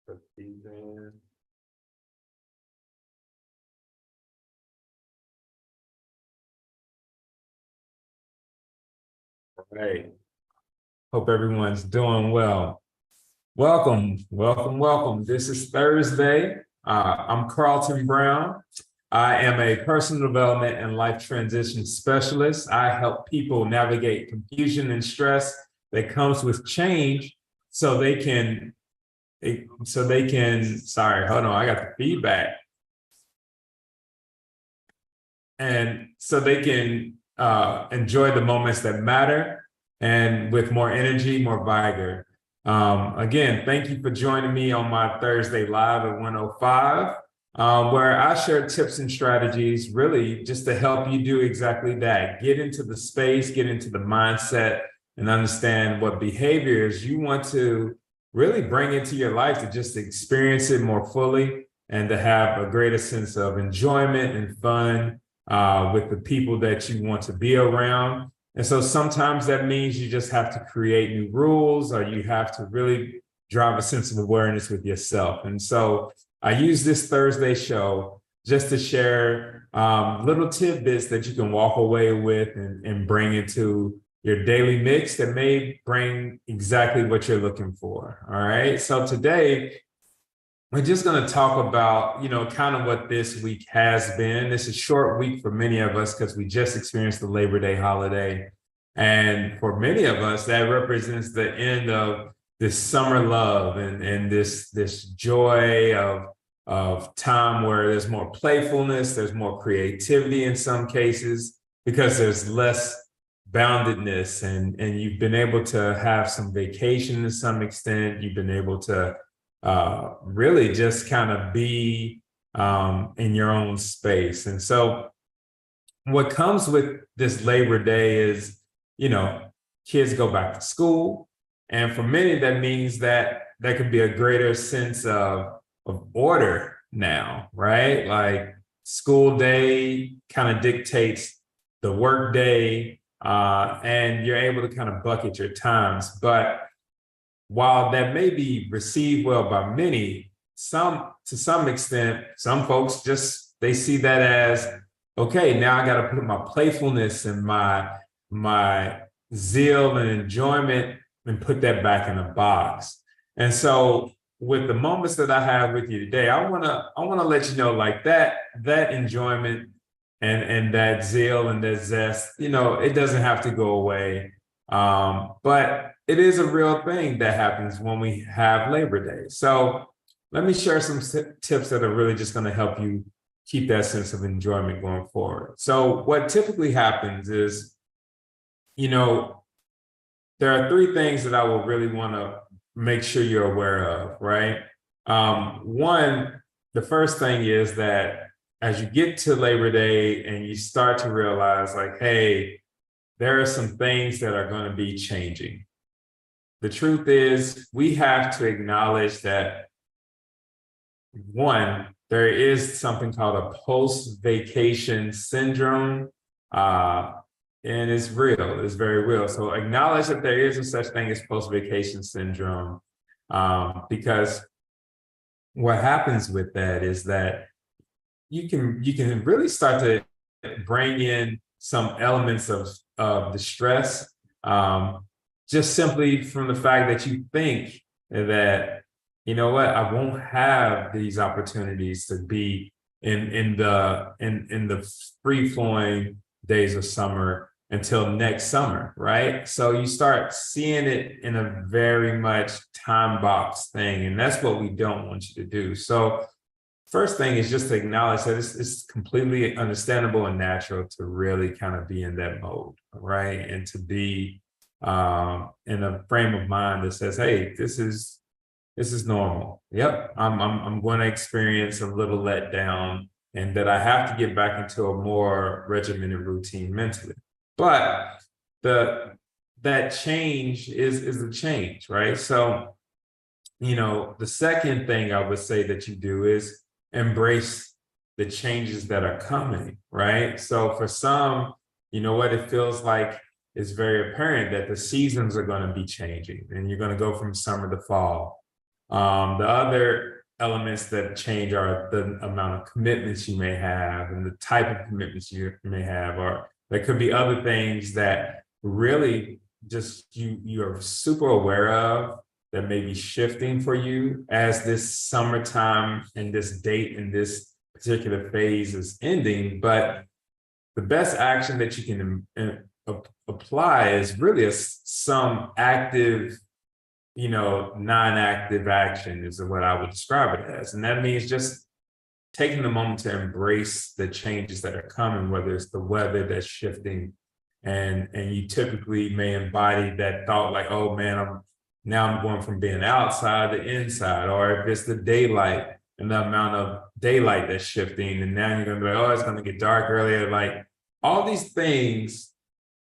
Put these in. All right. Hope everyone's doing well. Welcome, welcome, welcome. This is Thursday. I'm Carlton Brown. I am a personal development and life transition specialist. I help people navigate confusion and stress that comes with change so they can, sorry, hold on, I got the feedback. And so they can enjoy the moments that matter and with more energy, more vigor. Again, thank you for joining me on my Thursday Live at 1:05, where I share tips and strategies really just to help you do exactly that. Get into the space, get into the mindset, and understand what behaviors you want to really bring into your life to just experience it more fully and to have a greater sense of enjoyment and fun with the people that you want to be around. And so sometimes that means you just have to create new rules, or you have to really drive a sense of awareness with yourself. And so I use this Thursday show just to share little tidbits that you can walk away with and bring into your daily mix that may bring exactly what you're looking for. All right. So today, we're just going to talk about, kind of what this week has been. It's a short week for many of us because we just experienced the Labor Day holiday. And for many of us, that represents the end of this summer love and this joy of time where there's more playfulness, there's more creativity in some cases, because there's less boundedness and you've been able to have some vacation to some extent. You've been able to really just kind of be in your own space. And so what comes with this Labor Day is, kids go back to school. And for many, that means that there could be a greater sense of order now, right? Like school day kind of dictates the work day, and you're able to kind of bucket your times. But while that may be received well by many, to some extent, some folks they see that as, okay, now I got to put my playfulness and my zeal and enjoyment and put that back in a box. And so with the moments that I have with you today, I wanna let you know, like that enjoyment and that zeal and that zest, it doesn't have to go away. But it is a real thing that happens when we have Labor Day. So let me share some tips that are really just going to help you keep that sense of enjoyment going forward. So what typically happens is, there are three things that I will really want to make sure you're aware of, right? One, the first thing is that as you get to Labor Day and you start to realize, like, hey, there are some things that are going to be changing. The truth is, we have to acknowledge that, one, there is something called a post-vacation syndrome, and it's real, it's very real. So acknowledge that there is a such thing as post-vacation syndrome, because what happens with that is that you can really start to bring in some elements of distress, just simply from the fact that you think that, I won't have these opportunities to be in the free-flowing days of summer until next summer, right? So you start seeing it in a very much time box thing, and that's what we don't want you to do. So first thing is just to acknowledge that it's completely understandable and natural to really kind of be in that mode, right? And to be in a frame of mind that says, hey, this is normal. Yep, I'm going to experience a little letdown, and that I have to get back into a more regimented routine mentally. But that change is a change, right? So, the second thing I would say that you do is embrace the changes that are coming, right? So for some, it feels like it's very apparent that the seasons are going to be changing and you're going to go from summer to fall. The other elements that change are the amount of commitments you may have and the type of commitments you may have, or there could be other things that really just you're super aware of that may be shifting for you as this summertime and this date and this particular phase is ending. But the best action that you can apply is really some active, non-active action is what I would describe it as. And that means just taking the moment to embrace the changes that are coming, whether it's the weather that's shifting, and you typically may embody that thought like, oh man, I'm going from being outside to inside, or if it's the daylight and the amount of daylight that's shifting, and now you're gonna be like, oh, it's gonna get dark earlier. Like all these things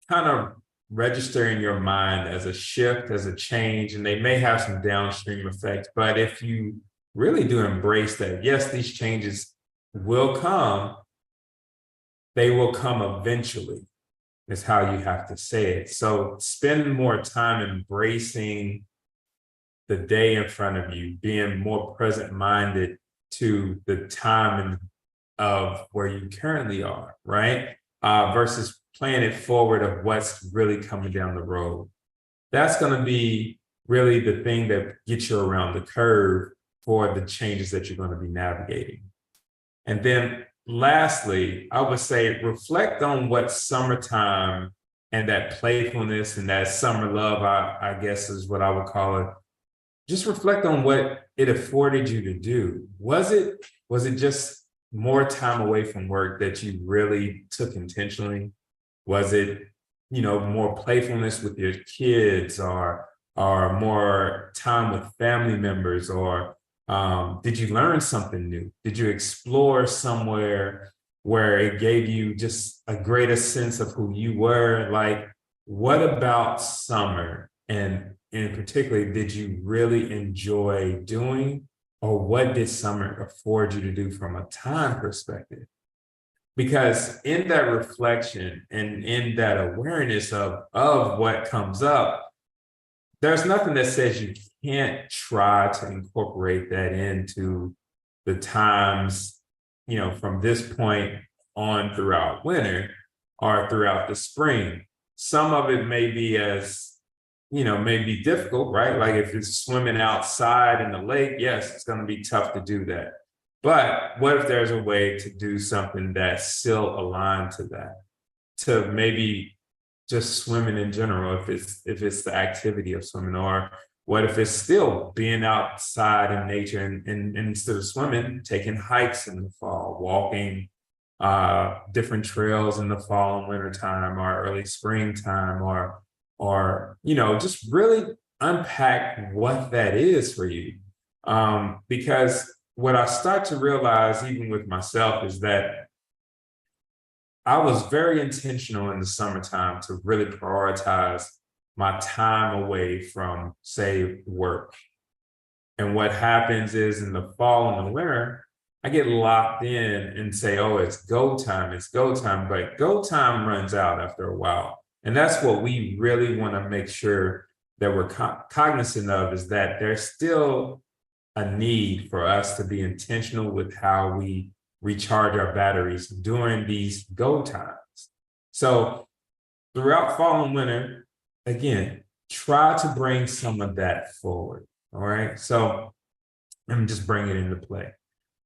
kind of register in your mind as a shift, as a change, and they may have some downstream effects. But if you really do embrace that, yes, these changes will come, they will come eventually, is how you have to say it. So spend more time embracing the day in front of you, being more present-minded to the time of where you currently are, right? Versus playing it forward of what's really coming down the road. That's going to be really the thing that gets you around the curve for the changes that you're going to be navigating. And then lastly, I would say reflect on what summertime and that playfulness and that summer love, I guess is what I would call it. Just reflect on what it afforded you to do. Was it just more time away from work that you really took intentionally? Was it, more playfulness with your kids, or more time with family members, or did you learn something new? Did you explore somewhere where it gave you just a greater sense of who you were? Like, what about summer, and in particular, did you really enjoy doing, or what did summer afford you to do from a time perspective? Because in that reflection and in that awareness of what comes up, there's nothing that says you can't try to incorporate that into the times, from this point on throughout winter or throughout the spring. Some of it may be may be difficult, right? Like if it's swimming outside in the lake, yes, it's going to be tough to do that. But what if there's a way to do something that's still aligned to that? To maybe just swimming in general, if it's the activity of swimming, or what if it's still being outside in nature and instead of swimming, taking hikes in the fall, walking different trails in the fall and winter time, or early springtime, or just really unpack what that is for you. Because what I start to realize, even with myself, is that I was very intentional in the summertime to really prioritize my time away from, say, work. And what happens is in the fall and the winter, I get locked in and say, oh, it's go time, but go time runs out after a while. And that's what we really want to make sure that we're cognizant of, is that there's still a need for us to be intentional with how we recharge our batteries during these go times. So throughout fall and winter, again, try to bring some of that forward. All right. So let me just bring it into play.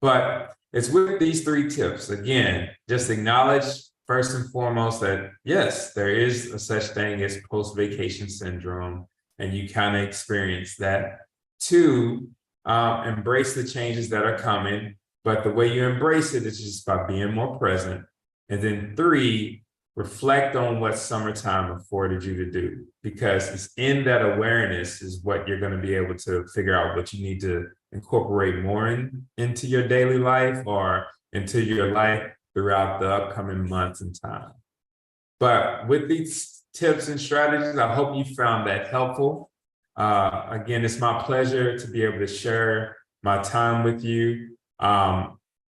But it's with these 3 tips. Again, just acknowledge first and foremost that yes, there is a such thing as post-vacation syndrome, and you kind of experience that. 2, embrace the changes that are coming, but the way you embrace it is just by being more present. And then 3, reflect on what summertime afforded you to do, because it's in that awareness is what you're going to be able to figure out what you need to incorporate more into your daily life or into your life throughout the upcoming months and time. But with these tips and strategies, I hope you found that helpful. Again, it's my pleasure to be able to share my time with you.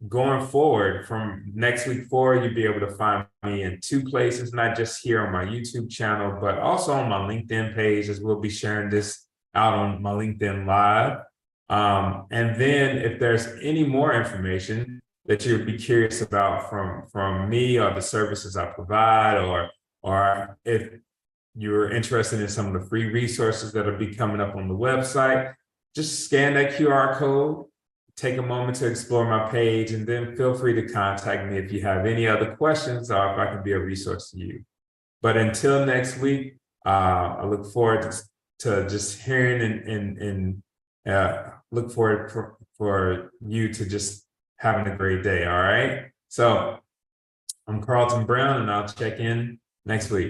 Going forward, from next week forward, you'll be able to find me in 2 places, not just here on my YouTube channel, but also on my LinkedIn page, as we'll be sharing this out on my LinkedIn Live. And then if there's any more information that you'd be curious about from me or the services I provide, or if you're interested in some of the free resources that'll be coming up on the website, just scan that QR code, take a moment to explore my page, and then feel free to contact me if you have any other questions or if I can be a resource to you. But until next week, I look forward to just hearing and look forward for you to just having a great day. All right. So I'm Carlton Brown, and I'll check in next week.